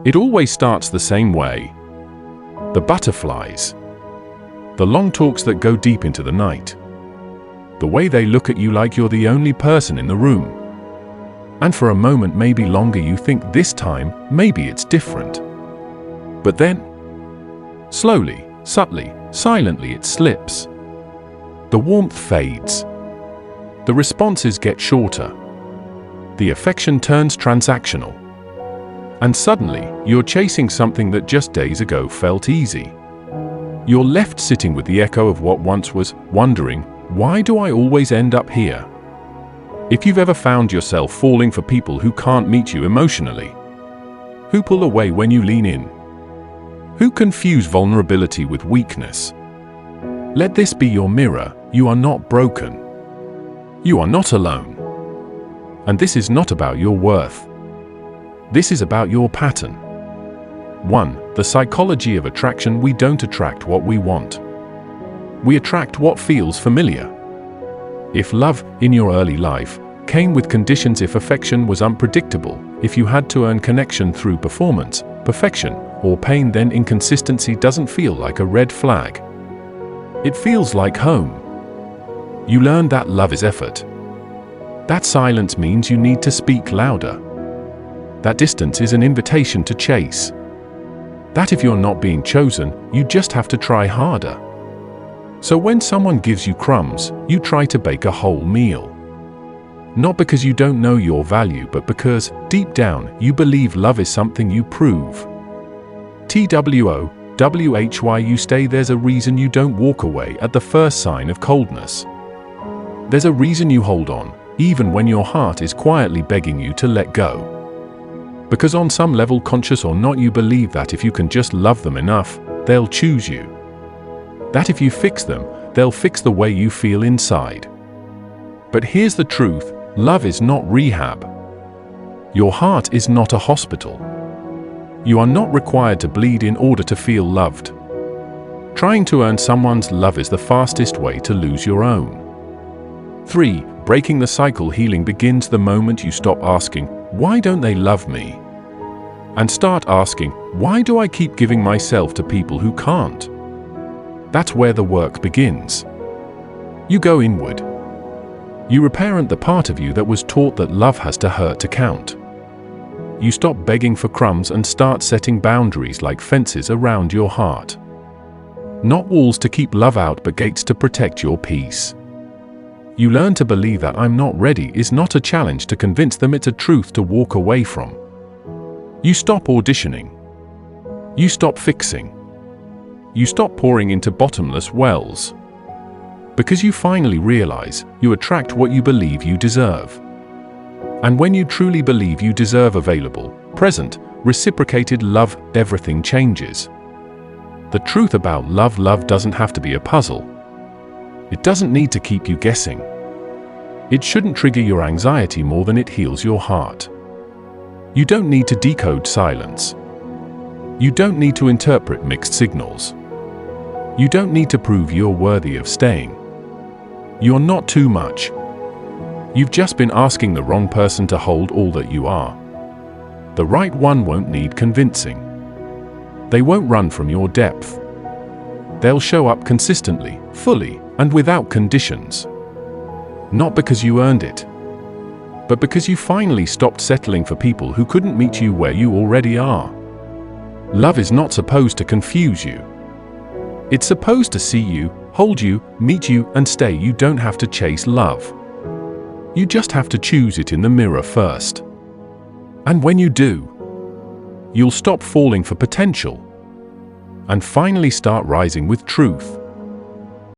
It always starts the same way. The butterflies. The long talks that go deep into the night. The way they look at you like you're the only person in the room. And for a moment, maybe longer, you think this time, maybe it's different. But then, slowly, subtly, silently, it slips. The warmth fades. The responses get shorter. The affection turns transactional. And suddenly, you're chasing something that just days ago felt easy. You're left sitting with the echo of what once was, wondering, why do I always end up here? If you've ever found yourself falling for people who can't meet you emotionally, who pull away when you lean in, who confuse vulnerability with weakness, let this be your mirror. You are not broken. You are not alone. And this is not about your worth. This is about your pattern. 1. The psychology of attraction. We don't attract what we want. We attract what feels familiar. If love, in your early life, came with conditions, if affection was unpredictable, if you had to earn connection through performance, perfection, or pain, then inconsistency doesn't feel like a red flag. It feels like home. You learn that love is effort. That silence means you need to speak louder. That distance is an invitation to chase. That if you're not being chosen, you just have to try harder. So when someone gives you crumbs, you try to bake a whole meal. Not because you don't know your value, but because, deep down, you believe love is something you prove. TWOWHY, you stay. There's a reason you don't walk away at the first sign of coldness. There's a reason you hold on, even when your heart is quietly begging you to let go. Because on some level, conscious or not, you believe that if you can just love them enough, they'll choose you. That if you fix them, they'll fix the way you feel inside. But here's the truth: love is not rehab. Your heart is not a hospital. You are not required to bleed in order to feel loved. Trying to earn someone's love is the fastest way to lose your own. 3. Breaking the cycle. Healing begins the moment you stop asking, why don't they love me? And start asking, why do I keep giving myself to people who can't? That's where the work begins. You go inward. You reparent the part of you that was taught that love has to hurt to count. You stop begging for crumbs and start setting boundaries like fences around your heart. Not walls to keep love out, but gates to protect your peace. You learn to believe that "I'm not ready" is not a challenge to convince them, it's a truth to walk away from. You stop auditioning. You stop fixing. You stop pouring into bottomless wells. Because you finally realize you attract what you believe you deserve. And when you truly believe you deserve available, present, reciprocated love, everything changes. The truth about love doesn't have to be a puzzle. It doesn't need to keep you guessing. It shouldn't trigger your anxiety more than it heals your heart. You don't need to decode silence. You don't need to interpret mixed signals. You don't need to prove you're worthy of staying. You're not too much. You've just been asking the wrong person to hold all that you are. The right one won't need convincing. They won't run from your depth. They'll show up consistently, fully, and without conditions. Not because you earned it, but because you finally stopped settling for people who couldn't meet you where you already are. Love is not supposed to confuse you. It's supposed to see you, hold you, meet you, and stay. You don't have to chase love. You just have to choose it in the mirror first. And when you do, you'll stop falling for potential and finally start rising with truth.